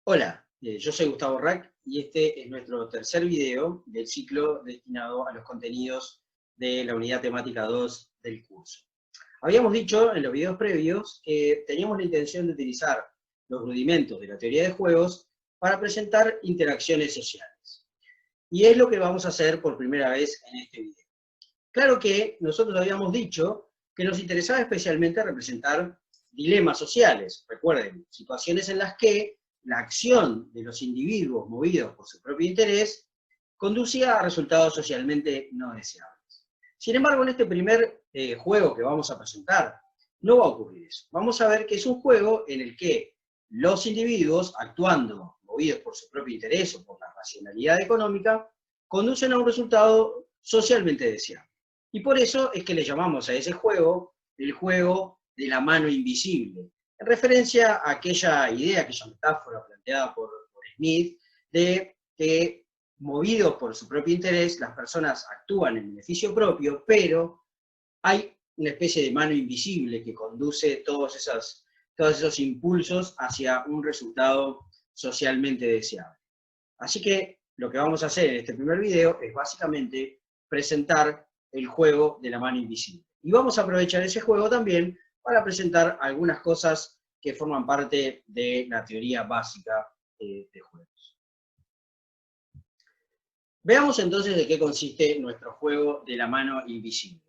Hola, yo soy Gustavo Rack y este es nuestro tercer video del ciclo destinado a los contenidos de la unidad temática 2 del curso. Habíamos dicho en los videos previos que teníamos la intención de utilizar los rudimentos de la teoría de juegos para presentar interacciones sociales. Y es lo que vamos a hacer por primera vez en este video. Claro que nosotros habíamos dicho que nos interesaba especialmente representar dilemas sociales. Recuerden, situaciones en las que la acción de los individuos movidos por su propio interés conducía a resultados socialmente no deseables. Sin embargo, en este primer juego que vamos a presentar, no va a ocurrir eso. Vamos a ver que es un juego en el que los individuos, actuando movidos por su propio interés o por la racionalidad económica, conducen a un resultado socialmente deseable. Y por eso es que le llamamos a ese juego el juego de la mano invisible, en referencia a aquella idea, aquella metáfora planteada por Smith, de que movidos por su propio interés, las personas actúan en beneficio propio, pero hay una especie de mano invisible que conduce todos esos impulsos hacia un resultado socialmente deseable. Así que lo que vamos a hacer en este primer video es básicamente presentar el juego de la mano invisible. Y vamos a aprovechar ese juego también para presentar algunas cosas que forman parte de la teoría básica de juegos. Veamos entonces de qué consiste nuestro juego de la mano invisible.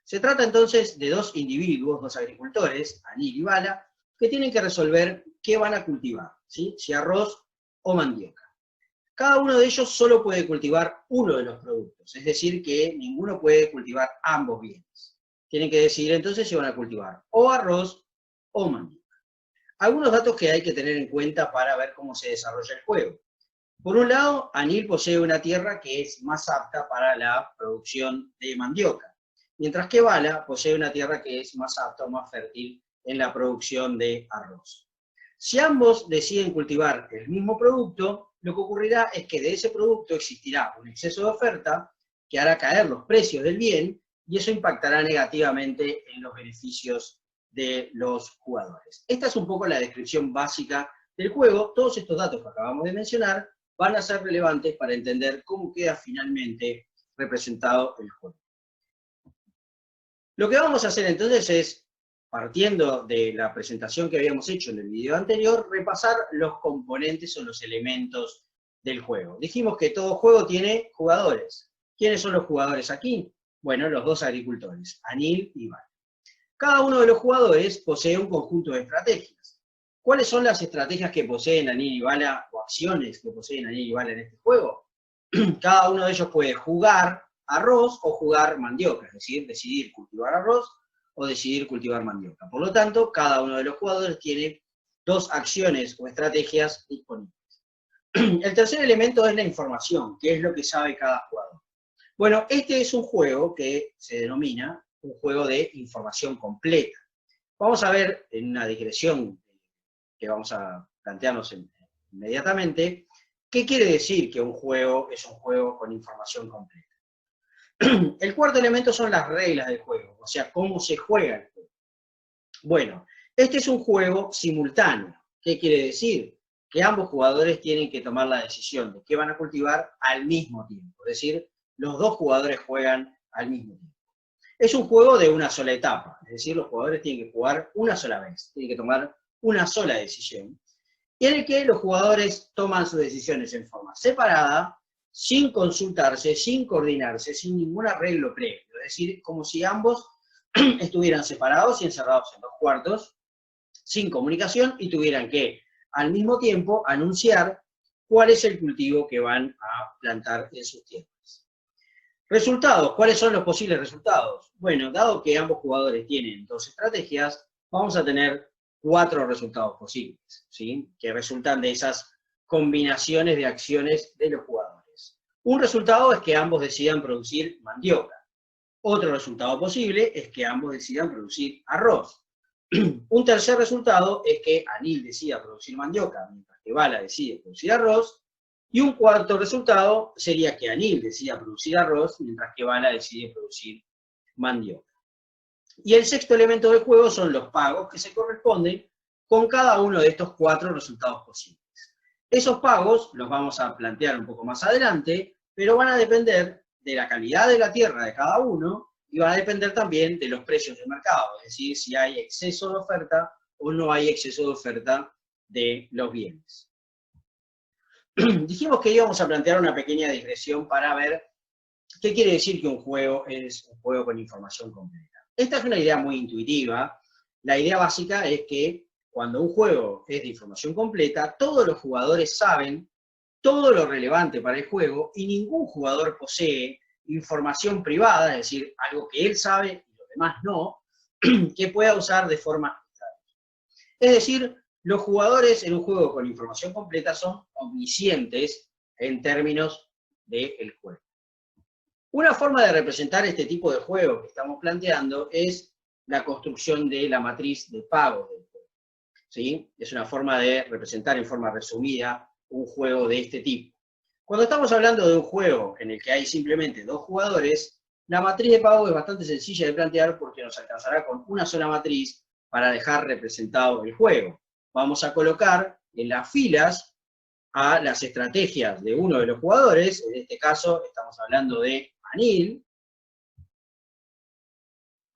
Se trata entonces de dos individuos, dos agricultores, Anil y Bala, que tienen que resolver qué van a cultivar, ¿sí? Si arroz o mandioca. Cada uno de ellos solo puede cultivar uno de los productos, es decir, que ninguno puede cultivar ambos bienes. Tienen que decidir entonces si van a cultivar o arroz o mandioca. Algunos datos que hay que tener en cuenta para ver cómo se desarrolla el juego. Por un lado, Anil posee una tierra que es más apta para la producción de mandioca, mientras que Bala posee una tierra que es más apta o más fértil en la producción de arroz. Si ambos deciden cultivar el mismo producto, lo que ocurrirá es que de ese producto existirá un exceso de oferta que hará caer los precios del bien y eso impactará negativamente en los beneficios de los jugadores. Esta es un poco la descripción básica del juego. Todos estos datos que acabamos de mencionar van a ser relevantes para entender cómo queda finalmente representado el juego. Lo que vamos a hacer entonces es, partiendo de la presentación que habíamos hecho en el video anterior, repasar los componentes o los elementos del juego. Dijimos que todo juego tiene jugadores. ¿Quiénes son los jugadores aquí? Bueno, los dos agricultores, Anil y Bala. Cada uno de los jugadores posee un conjunto de estrategias. ¿Cuáles son las estrategias que poseen Anil y Bala, o acciones que poseen Anil y Bala en este juego? Cada uno de ellos puede jugar arroz o jugar mandioca, es decir, decidir cultivar arroz o decidir cultivar mandioca. Por lo tanto, cada uno de los jugadores tiene dos acciones o estrategias disponibles. El tercer elemento es la información, que es lo que sabe cada jugador. Bueno, este es un juego que se denomina un juego de información completa. Vamos a ver en una digresión que vamos a plantearnos inmediatamente, ¿qué quiere decir que un juego es un juego con información completa? El cuarto elemento son las reglas del juego, o sea, cómo se juega el juego. Bueno, este es un juego simultáneo. ¿Qué quiere decir? Que ambos jugadores tienen que tomar la decisión de qué van a cultivar al mismo tiempo. Es decir, los dos jugadores juegan al mismo tiempo. Es un juego de una sola etapa, es decir, los jugadores tienen que jugar una sola vez, tienen que tomar una sola decisión, y en el que los jugadores toman sus decisiones en forma separada, sin consultarse, sin coordinarse, sin ningún arreglo previo. Es decir, como si ambos estuvieran separados y encerrados en dos cuartos, sin comunicación, y tuvieran que, al mismo tiempo, anunciar cuál es el cultivo que van a plantar en sus tierras. Resultados. ¿Cuáles son los posibles resultados? Bueno, dado que ambos jugadores tienen dos estrategias, vamos a tener 4 resultados posibles, ¿sí? Que resultan de esas combinaciones de acciones de los jugadores. Un resultado es que ambos decidan producir mandioca. Otro resultado posible es que ambos decidan producir arroz. Un tercer resultado es que Anil decida producir mandioca, mientras que Bala decide producir arroz. Y un cuarto resultado sería que Anil decida producir arroz, mientras que Bala decide producir mandioca. Y el sexto elemento del juego son los pagos que se corresponden con cada uno de estos 4 resultados posibles. Esos pagos los vamos a plantear un poco más adelante, pero van a depender de la calidad de la tierra de cada uno y van a depender también de los precios del mercado, es decir, si hay exceso de oferta o no hay exceso de oferta de los bienes. Dijimos que íbamos a plantear una pequeña digresión para ver qué quiere decir que un juego es un juego con información completa. Esta es una idea muy intuitiva. La idea básica es que cuando un juego es de información completa, todos los jugadores saben todo lo relevante para el juego y ningún jugador posee información privada, es decir, algo que él sabe y los demás no, que pueda usar de forma arbitraria. Es decir, los jugadores en un juego con información completa son omniscientes en términos del juego. Una forma de representar este tipo de juego que estamos planteando es la construcción de la matriz de pago del juego. ¿Sí? Es una forma de representar en forma resumida un juego de este tipo. Cuando estamos hablando de un juego en el que hay simplemente dos jugadores, la matriz de pago es bastante sencilla de plantear porque nos alcanzará con una sola matriz para dejar representado el juego. Vamos a colocar en las filas a las estrategias de uno de los jugadores, en este caso estamos hablando de anil,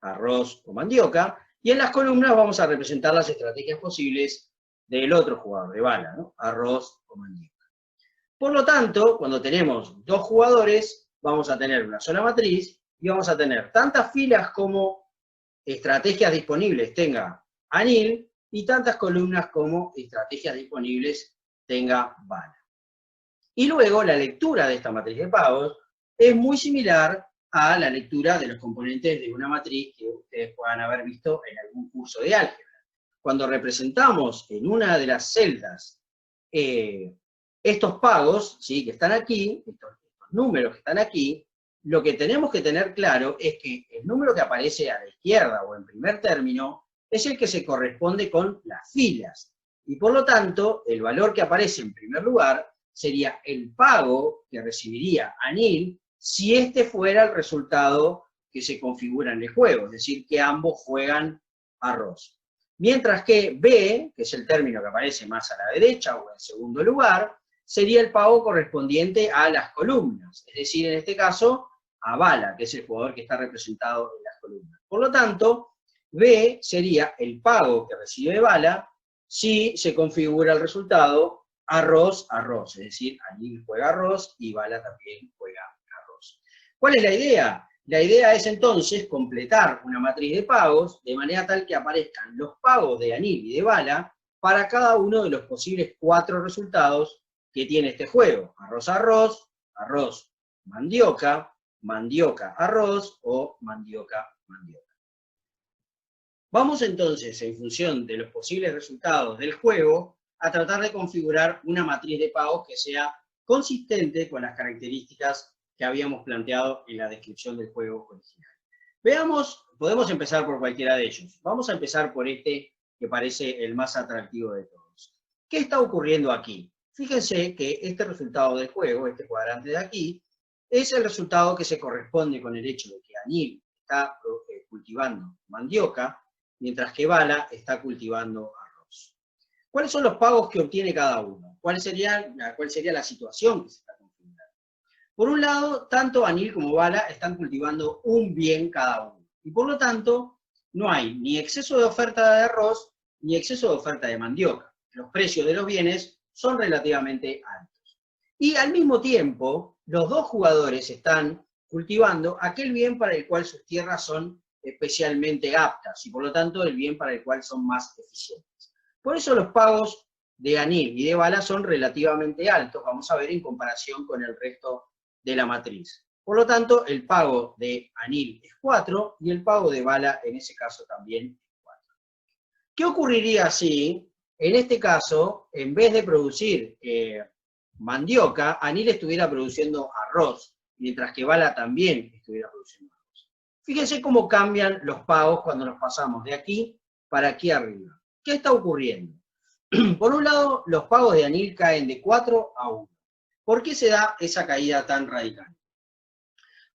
arroz o mandioca, y en las columnas vamos a representar las estrategias posibles del otro jugador, de bala, ¿no? Arroz o mandioca. Por lo tanto, cuando tenemos dos jugadores, vamos a tener una sola matriz y vamos a tener tantas filas como estrategias disponibles tenga anil y tantas columnas como estrategias disponibles tenga bala. Y luego la lectura de esta matriz de pagos es muy similar a la lectura de los componentes de una matriz que ustedes puedan haber visto en algún curso de álgebra. Cuando representamos en una de las celdas estos pagos, ¿sí?, que están aquí, estos números que están aquí, lo que tenemos que tener claro es que el número que aparece a la izquierda o en primer término es el que se corresponde con las filas. Y por lo tanto, el valor que aparece en primer lugar sería el pago que recibiría anil si este fuera el resultado que se configura en el juego, es decir, que ambos juegan arroz. Mientras que B, que es el término que aparece más a la derecha o en segundo lugar, sería el pago correspondiente a las columnas, es decir, en este caso, a bala, que es el jugador que está representado en las columnas. Por lo tanto, B sería el pago que recibe bala si se configura el resultado arroz, arroz, es decir, anil juega arroz y bala también juega arroz. ¿Cuál es la idea? La idea es entonces completar una matriz de pagos de manera tal que aparezcan los pagos de anil y de bala para cada uno de los posibles 4 resultados que tiene este juego. Arroz, arroz, arroz, mandioca, mandioca, arroz o mandioca, mandioca. Vamos entonces, en función de los posibles resultados del juego, a tratar de configurar una matriz de pagos que sea consistente con las características que habíamos planteado en la descripción del juego original. Veamos, podemos empezar por cualquiera de ellos. Vamos a empezar por este que parece el más atractivo de todos. ¿Qué está ocurriendo aquí? Fíjense que este resultado del juego, este cuadrante de aquí, es el resultado que se corresponde con el hecho de que anil está cultivando mandioca, mientras que bala está cultivando arroz. ¿Cuáles son los pagos que obtiene cada uno? ¿Cuál sería la situación que se está configurando? Por un lado, tanto anil como bala están cultivando un bien cada uno. Y por lo tanto, no hay ni exceso de oferta de arroz, ni exceso de oferta de mandioca. Los precios de los bienes son relativamente altos. Y al mismo tiempo, los dos jugadores están cultivando aquel bien para el cual sus tierras son especialmente aptas, y por lo tanto el bien para el cual son más eficientes. Por eso los pagos de anil y de bala son relativamente altos, vamos a ver en comparación con el resto de la matriz. Por lo tanto, el pago de anil es 4 y el pago de bala en ese caso también es 4. ¿Qué ocurriría si, en este caso, en vez de producir mandioca, anil estuviera produciendo arroz, mientras que bala también estuviera produciendo arroz? Fíjense cómo cambian los pagos cuando nos pasamos de aquí para aquí arriba. ¿Qué está ocurriendo? Por un lado, los pagos de anil caen de 4 a 1. ¿Por qué se da esa caída tan radical?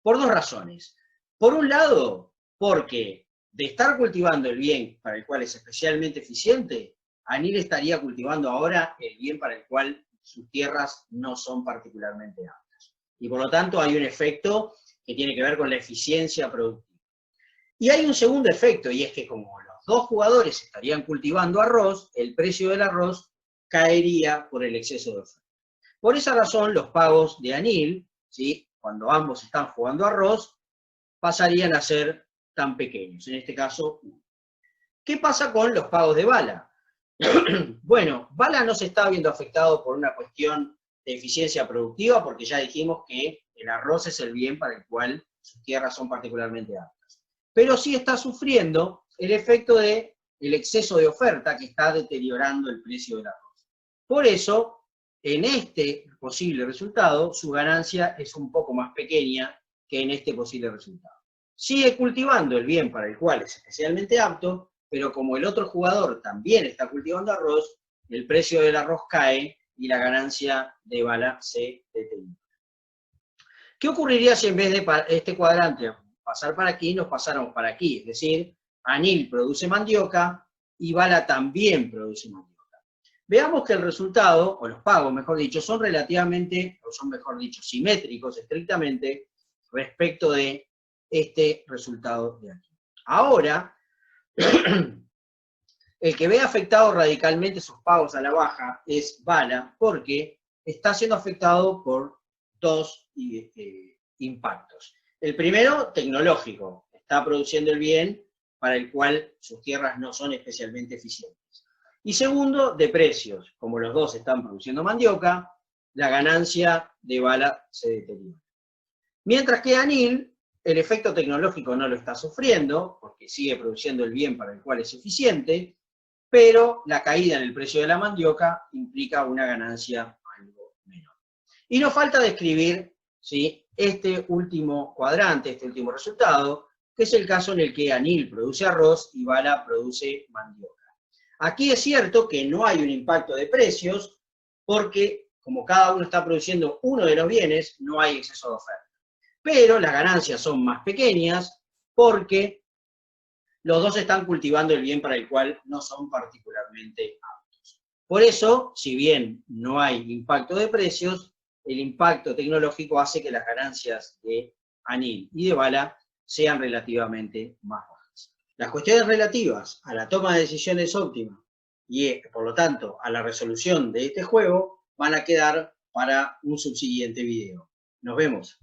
Por dos razones. Por un lado, porque de estar cultivando el bien para el cual es especialmente eficiente, anil estaría cultivando ahora el bien para el cual sus tierras no son particularmente aptas. Y por lo tanto hay un efecto que tiene que ver con la eficiencia productiva. Y hay un segundo efecto, y es que como los dos jugadores estarían cultivando arroz, el precio del arroz caería por el exceso de oferta. Por esa razón, los pagos de Anil, ¿sí?, cuando ambos están jugando arroz, pasarían a ser tan pequeños, en este caso, 1. ¿Qué pasa con los pagos de Bala? Bueno, Bala no se está viendo afectado por una cuestión de eficiencia productiva, porque ya dijimos que el arroz es el bien para el cual sus tierras son particularmente aptas. Pero sí está sufriendo el efecto del exceso de oferta que está deteriorando el precio del arroz. Por eso, en este posible resultado, su ganancia es un poco más pequeña que en este posible resultado. Sigue cultivando el bien para el cual es especialmente apto, pero como el otro jugador también está cultivando arroz, el precio del arroz cae y la ganancia de Bala se deteriora. ¿Qué ocurriría si en vez de este cuadrante pasar para aquí, nos pasáramos para aquí? Es decir, Anil produce mandioca y Bala también produce mandioca. Veamos que el resultado, o los pagos, mejor dicho, son relativamente, o son mejor dicho, simétricos estrictamente respecto de este resultado de aquí. Ahora, el que ve afectado radicalmente sus pagos a la baja es Bala, porque está siendo afectado por dos impactos. El primero, tecnológico. Está produciendo el bien para el cual sus tierras no son especialmente eficientes. Y segundo, de precios. Como los dos están produciendo mandioca, la ganancia de Bala se deteriora. Mientras que Anil, el efecto tecnológico no lo está sufriendo, porque sigue produciendo el bien para el cual es eficiente, pero la caída en el precio de la mandioca implica una ganancia algo menor. Y nos falta describir, ¿sí?, este último cuadrante, este último resultado, que es el caso en el que Anil produce arroz y Bala produce mandioca. Aquí es cierto que no hay un impacto de precios, porque como cada uno está produciendo uno de los bienes, no hay exceso de oferta. Pero las ganancias son más pequeñas porque los dos están cultivando el bien para el cual no son particularmente aptos. Por eso, si bien no hay impacto de precios, el impacto tecnológico hace que las ganancias de Anil y de Bala sean relativamente más bajas. Las cuestiones relativas a la toma de decisiones óptima y, por lo tanto, a la resolución de este juego van a quedar para un subsiguiente video. Nos vemos.